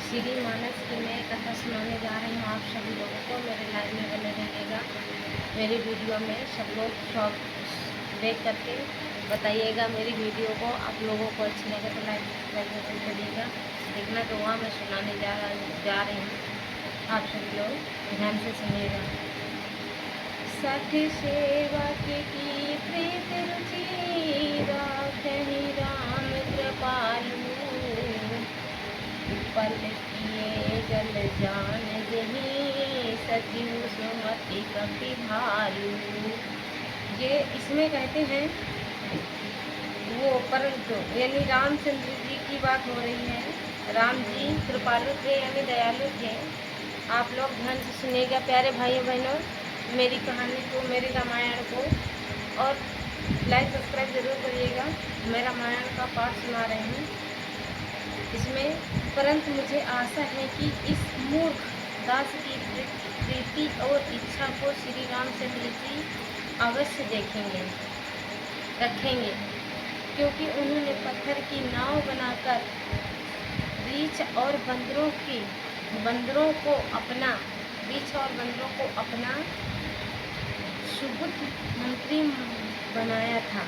श्री मानस की मैं कथा सुनाने जा रही हूँ आप सभी लोगों को। मेरे लाइव में बने रहिएगा। मेरी वीडियो में सब लोग शॉप देख करके बताइएगा मेरी वीडियो को। आप लोगों को अच्छी लगे तो लाइक सब्सक्राइब करिएगा। देखना तो वहाँ मैं सुनाने जा रही हूँ। आप सभी लोग ध्यान से सुनिएगा। सठ सेवा की प्रीत रुचि राखहि राम कृपालु। पल किए जल जान जही सचिव सुमति कपि भालू। ये इसमें कहते हैं वो परंतु यानी रामचंद्र जी की बात हो रही है। राम जी कृपालु थे यानी दयालु थे। आप लोग ध्यान से सुनिएगा प्यारे भाइयों बहनों, मेरी कहानी को, मेरे रामायण को, और लाइक सब्सक्राइब जरूर करिएगा। मैं रामायण का पाठ सुना रही हूँ इसमें। परंतु मुझे आशा है कि इस मूर्ख दास की प्रीति और इच्छा को श्री रामचंद्र जी अवश्य देखेंगे, रखेंगे, क्योंकि उन्होंने पत्थर की नाव बनाकर रीछ और बंदरों को अपना सुबुद्ध मंत्री बनाया था।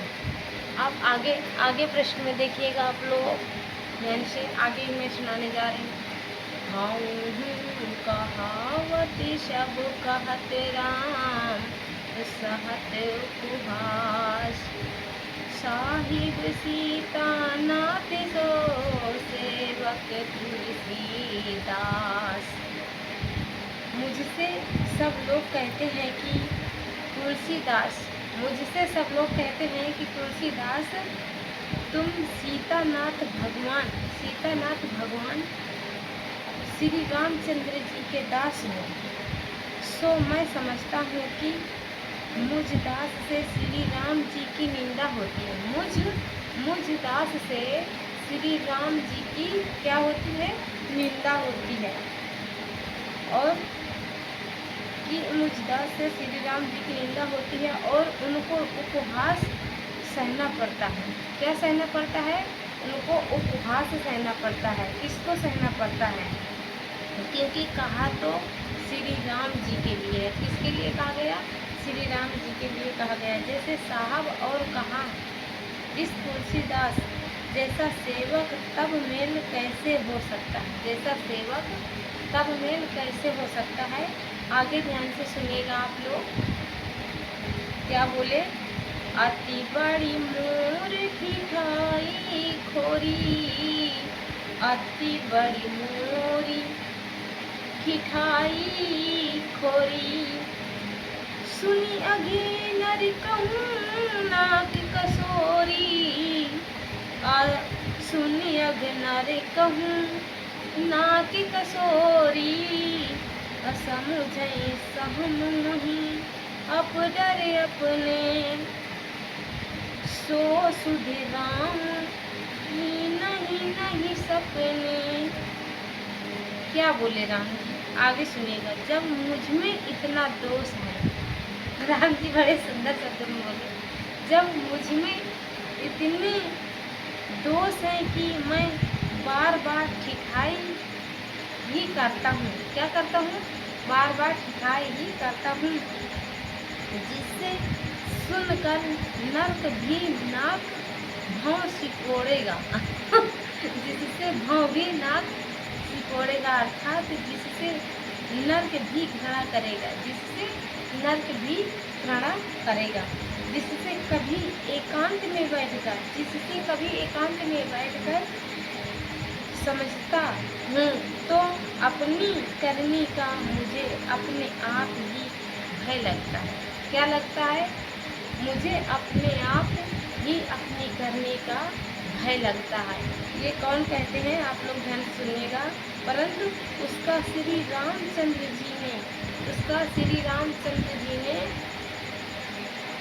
आप आगे प्रश्न में देखिएगा आप लोग ध्यान से। आगे मैं सुनाने जा रही हूँ। कहावती सब कहत राम सहत उपहास। साहिब सीता नाथ सो सेवक तुलसीदास। मुझसे सब लोग कहते हैं कि तुलसीदास तुम सीतानाथ भगवान श्री रामचंद्र जी के दास हो। सो मैं समझता हूँ कि मुझ दास से श्री राम जी की निंदा होती है। मुझ दास से श्री राम जी की क्या होती है? निंदा होती है। और कि मुझ दास से श्री राम जी की निंदा होती है और उनको उपहास सहना पड़ता है। क्या सहना पड़ता है? उनको उपहास सहना पड़ता है। किसको सहना पड़ता है? क्योंकि कहा तो श्री राम जी के लिए है। किसके लिए कहा गया? श्री राम जी के लिए कहा गया। जैसे साहब और कहा इस तुलसीदास जैसा सेवक तब मेल कैसे हो सकता है? जैसा सेवक तब मेल कैसे हो सकता है? आगे ध्यान से सुनिएगा आप लोग क्या बोले। अति बड़ी मोर खिठाई खोरी, अति बड़ी मोरी खिठाई खोरी। सुनी अघे नर कहूँ नाक कसोरी। सुनी अघ नर कहूँ नाक कसोरी। असमुझई सहम नहीं अपडर अपने। सो सुधि राम ही नहीं सपने। क्या बोले राम जी? आगे सुनिएगा। जब मुझ में इतना दोष है, राम जी बड़े सुंदर शब्द में बोले, जब मुझ में इतने दोष है कि मैं बार बार ठिठाई ही करता हूँ। क्या करता हूँ? बार बार ठिठाई ही करता हूँ। जिससे सुनकर नर्क भी नाक भौं सिकोड़ेगा। जिससे भौं भी नाक सिकोड़ेगा, अर्थात जिससे नर्क भी घृणा करेगा। जिससे कभी एकांत में बैठकर समझता हूँ तो अपनी करनी का मुझे अपने आप ही भय लगता है। क्या लगता है? मुझे अपने आप ही अपनी करने का भय लगता है। ये कौन कहते हैं? आप लोग ध्यान से सुनिएगा। परंतु उसका श्री रामचंद्र जी ने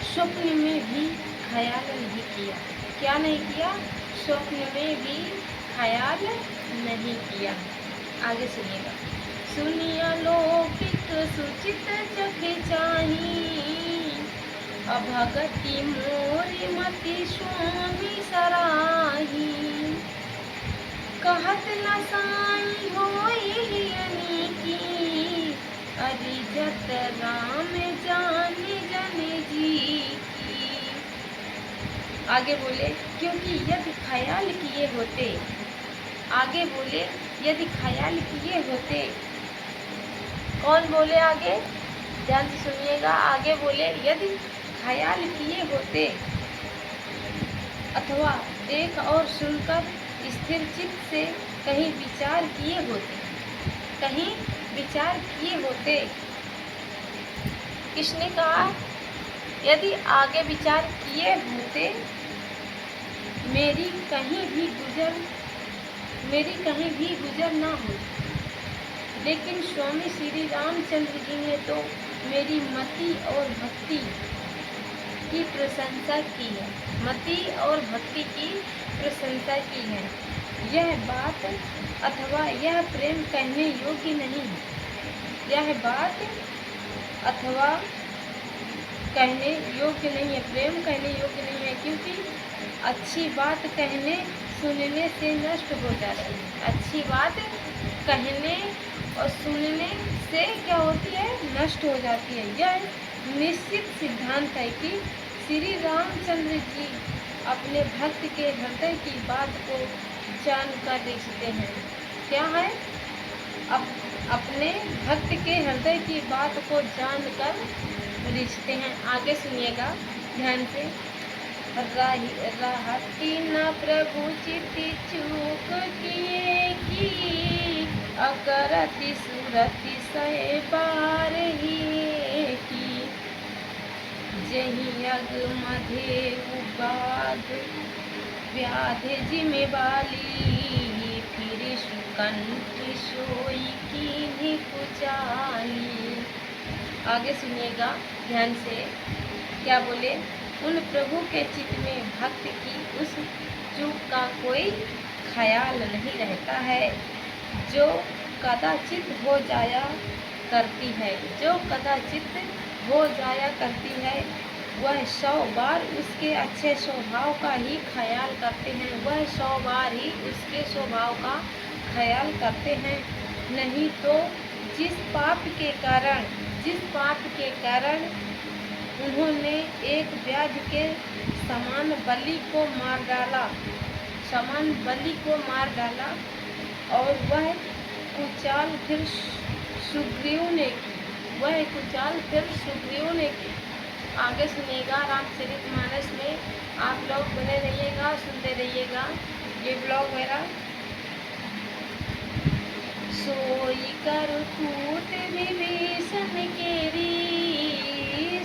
स्वप्न में भी ख्याल नहीं किया। क्या नहीं किया? स्वप्न में भी ख्याल नहीं किया। आगे सुनिएगा। सुनिया लौकिक सुचित जग चाही। अभगति मोरी मति स्वामी सराही। कहत न साई होय आगे बोले क्योंकि यदि ख्याल किए होते, आगे बोले यदि ख्याल किए होते, कौन बोले आगे, ध्यान से सुनिएगा। आगे बोले यदि ख्याल किए होते अथवा देख और सुनकर स्थिर चित्त से कहीं विचार किए होते, कहीं विचार किए होते। किसने कहा, यदि आगे विचार किए होते मेरी कहीं भी गुजर ना हो। लेकिन स्वामी श्री रामचंद्र जी ने तो मेरी मति और भक्ति की प्रशंसा की है, मति और भक्ति की प्रशंसा की है। यह बात अथवा यह प्रेम कहने योग्य नहीं है, यह बात अथवा कहने योग्य नहीं है, प्रेम कहने योग्य नहीं है, क्योंकि अच्छी बात कहने सुनने से नष्ट हो जाती है। अच्छी बात कहने और सुनने से क्या होती है, नष्ट हो जाती है। यह निश्चित सिद्धांत है कि श्री रामचंद्र जी अपने भक्त के हृदय की बात को जानकर रिझते हैं। क्या है, अपने भक्त के हृदय की बात को जानकर रिझते हैं। आगे सुनिएगा ध्यान से। रहती न प्रभु चित्त चूक किए की, अकरति सुरति सहे बार ही की। जही अग मधे उबाद व्याध जिम्मे वाली, फिर सुकंठ सोई की कुचाली। आगे सुनिएगा ध्यान से, क्या बोले, उन प्रभु के चित्त में भक्त की उस चूक का कोई ख्याल नहीं रहता है जो कदाचित हो जाया करती है, जो कदाचित हो जाया करती है। वह 100 बार उसके अच्छे स्वभाव का ही ख्याल करते हैं, वह 100 बार ही उसके स्वभाव का ख्याल करते हैं। नहीं तो जिस पाप के कारण उन्होंने एक व्याध के समान बलि को मार डाला, और वह कुचाल फिर सुग्रीव ने की। आगे सुनिएगा रामचरितमानस में। आप लोग बने रहिएगा, सुनते रहिएगा ये ब्लॉग मेरा। सोई कर कूट विभीषण केरी,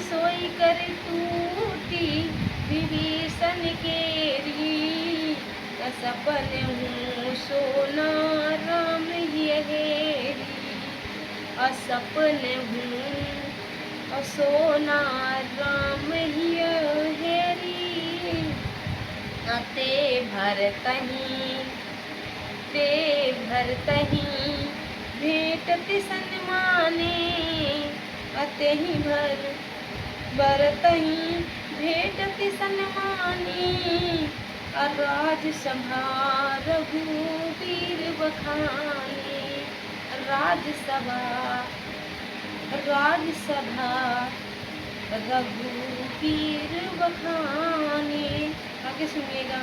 सोई कर टूटी विभीषण केरी। सपन हूँ सोना राम हेरी, असपन हूँ सोना राम हेरी। ते भरतही भेटत सन्माने, अतेहि भरतही भेटत सन्माने। राज सभा रघुवीर बखाने, राज सभा रघुवीर बखाने। आगे सुनिएगा।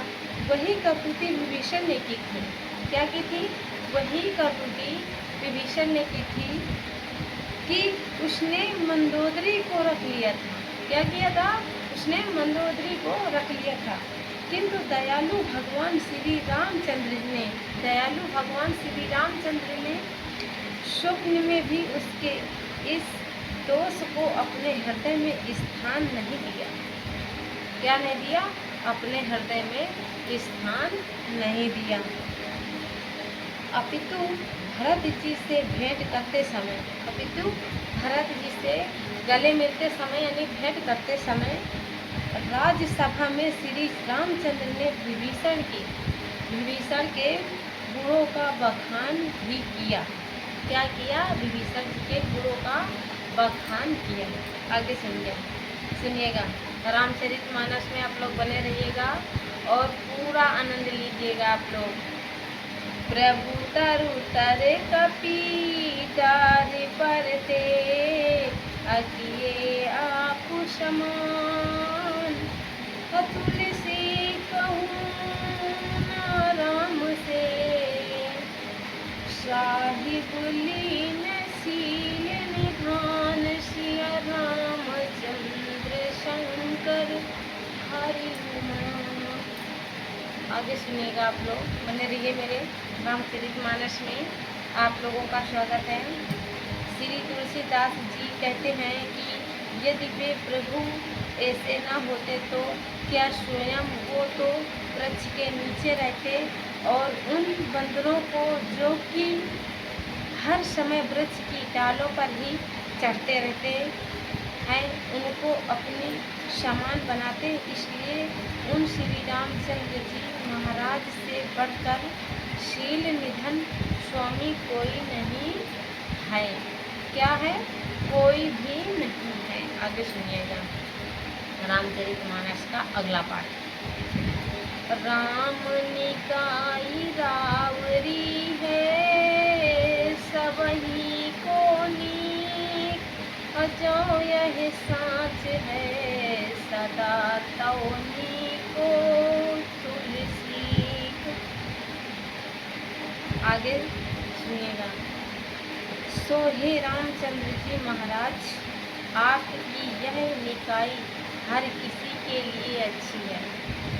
वही कपूती विभीषण ने की थी। क्या की थी? वही कपूती विभीषण ने की थी कि उसने मंदोदरी को रख लिया था। क्या किया था? उसने मंदोदरी को रख लिया था। किंतु दयालु भगवान श्री रामचंद्र ने स्वप्न में भी उसके इस दोष को अपने हृदय में स्थान नहीं दिया। क्या नहीं दिया? अपने हृदय में स्थान नहीं दिया। अपितु भरत जी से भेंट करते गले मिलते समय यानी भेंट करते समय राज्यसभा में श्री रामचंद्र ने विभीषण के गुणों का बखान भी किया। क्या किया? विभीषण के गुणों का बखान किया। आगे सुनिएगा। रामचरितमानस में आप लोग बने रहिएगा और पूरा आनंद लीजिएगा आप लोग। प्रभु तरु तरे कपीटार परते, अकिए आप समान, अतुल से साहिब लीन शील निधान सिया रामचंद्र शंकर हरि नाम। आगे सुनिएगा आप लोग, बने रहिए मेरे रामचरितमानस में। आप लोगों का स्वागत है। श्री तुलसीदास जी कहते हैं कि यदि वे प्रभु ऐसे ना होते तो क्या स्वयं वो तो वृक्ष के नीचे रहते और उन बंदरों को जो कि हर समय वृक्ष की डालों पर ही चढ़ते रहते हैं उनको अपने समान बनाते। इसलिए उन श्री रामचंद्र जी महाराज से बढ़कर शील निधन स्वामी कोई नहीं है। क्या है? कोई भी नहीं है। आगे सुनिएगा रामचरितमानस का अगला पाठ। राम निकाई रावरी है सबही को नीक, अजो यह साँच है सदा तौनी को तुलसी। आगे सुनिएगा। सो हे रामचंद्र जी महाराज, आपकी यह निकाय हर किसी के लिए अच्छी है।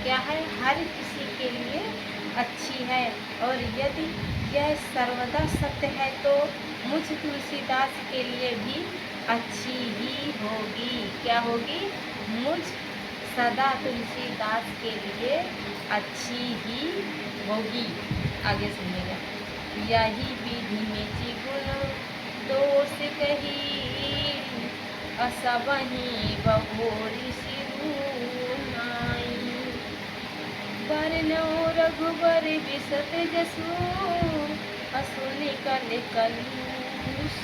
क्या है? हर किसी के लिए अच्छी है। और यदि यह सर्वदा सत्य है तो मुझ तुलसीदास के लिए भी अच्छी ही होगी। क्या होगी? मुझ सदा तुलसीदास के लिए अच्छी ही होगी। आगे सुनिएगा। यही विधि में गुण दोष कही, असबही बहोरी सिरुनाई। बरनौ रघुबर बिसत जसु, असुनि कल कलूष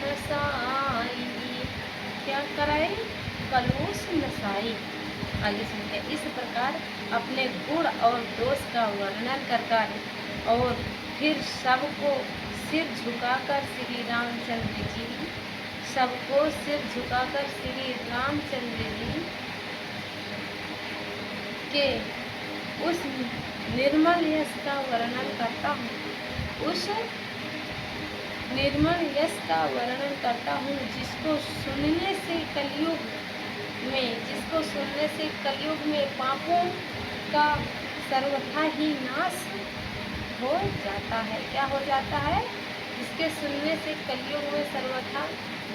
नसाई। क्या कराए? कलूष नसाई। आगे सुनते। इस प्रकार अपने गुण और दोष का वर्णन कर और फिर सबको सिर झुकाकर श्री रामचंद्र जी सबको सिर झुकाकर श्री रामचंद्र जी के उस निर्मल यश का वर्णन करता हूँ। उस निर्मल यश का वर्णन करता हूँ जिसको सुनने से कलयुग में पापों का सर्वथा ही नाश हो जाता है। क्या हो जाता है? जिसके सुनने से कलयुग में सर्वथा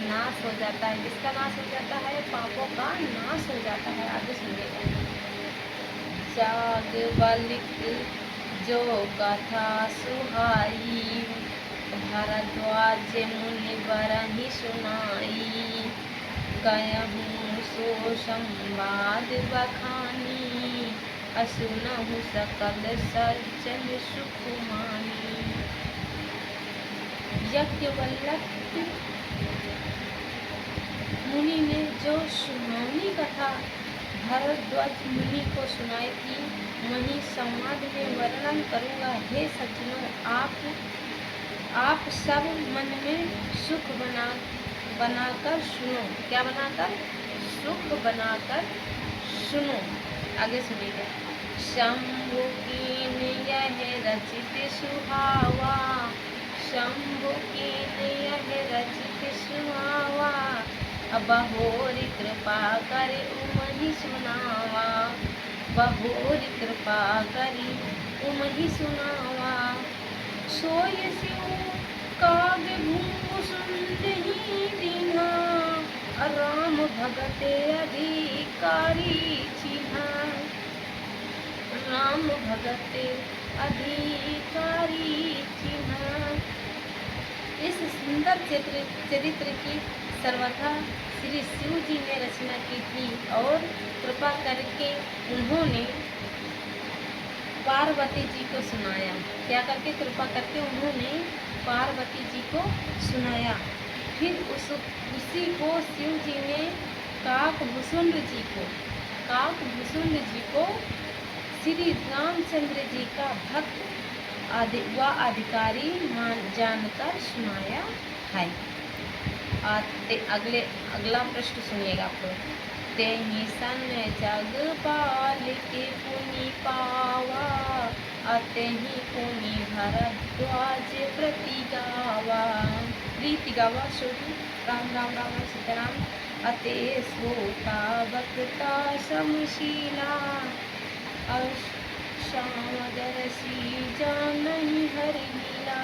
नाश हो जाता है। किसका नाश हो जाता है? पापों का नाश हो जाता है। आगे सुनिएगा। जागवल्क जो कथा सुहाई, भरद्वाज मुनि बरहि सुनाई। कहूँ सो संवाद बखानी, असुनहु सकल सज्जन सुख मानी। याज्ञवल्क्य मुनि ने जो सुहावनी कथा भरद्वाज मुनि को सुनाई थी वही संवाद में वर्णन करूँगा। हे सज्जनों, आप सब मन में सुख बनाकर सुनो। क्या बनाकर? सुख बनाकर सुनो। आगे सुनिएगा। शंभु कीन यह रचित सुहावा, शंभु कीन यह रचित सुहावा। बहोरी कृपा करे उमहि सुनावा, बहोरी कृपा करी उमहि सुनावा। सोय सिउ काग भूमि सुनहि दीन्हा, राम भगत अधिकारी चिन्हा। राम भगत अधिकारी चिन्हा। इस सुंदर चरित्र की सर्वथा श्री शिव जी ने रचना की थी और कृपा करके उन्होंने पार्वती जी को सुनाया। क्या करके? कृपा करके उन्होंने पार्वती जी को सुनाया। फिर उसी को शिव जी ने काकभूषुंड जी को श्री रामचंद्र जी का भक्त व अधिकारी जानकर सुनाया है। अगला प्रश्न सुनिएगा आप लोग। तेहि सन जग पाल के पुनि पावा, अते ही पुनि भरद्वाज प्रीति गावा सोही राम राम राम सीताराम। अते सोता बक्ता समशीला श्याम दरसी जानहि हरि लीला।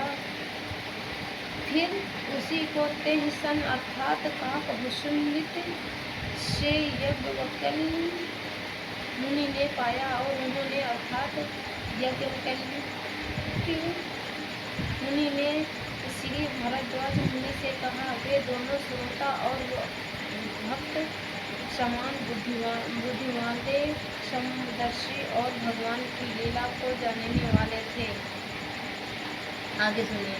फिर उसी को तेह सन अर्थात काक भुसुंडित से यज्ञवल्क्य मुनि ने पाया और उन्होंने अर्थात यज्ञवल्क्य मुनि ने श्री भारद्वाज मुनि से कहा, वे दोनों श्रोता और भक्त समान बुद्धिमान थे, समदर्शी और भगवान की लीला को जानने वाले थे। आगे सुनिए।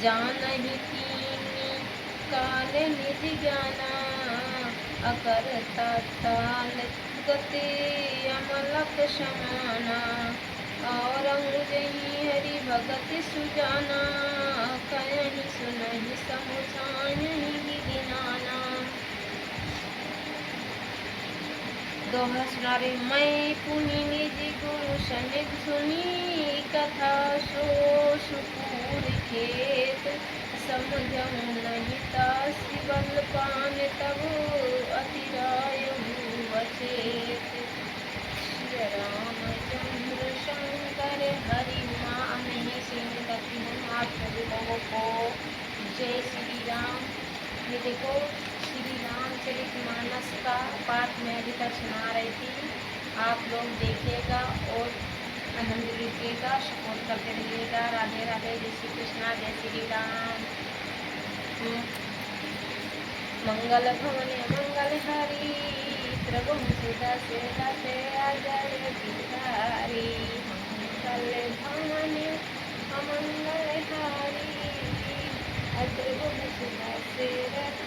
जानहि कीनी काल निधि ज्ञाना अकरता ताल गति अमलक समाना। औरंगजेहि हरि भगत सुजाना कहि सुनहि समुझाहि विधि नाना। दोहा सुना रहे। मैं पुनि निज गुरु सनिध सुनी कथा सो सुपूर खेत समझऊँ नहीं तासि बल पान तब अतिरायहु अचेत। रामचंद्र शंकर हरि मामहि सिमरति हनुमत लोगों को। जय श्री राम। ये देखो श्री रामचरितमानस का पाठ मैं अभी तक सुना रही थी, आप लोग देखिएगा और आनंद लीजिएगा, सपोर्ट करते रहिएगा। राधे राधे। जय श्री कृष्णा। जय श्री राम। मंगल भवन मंगल हरि प्रभु सुदशरथ अजय बिहारी। मंगल भवन अमंगल हरि प्रभु सुदशरथ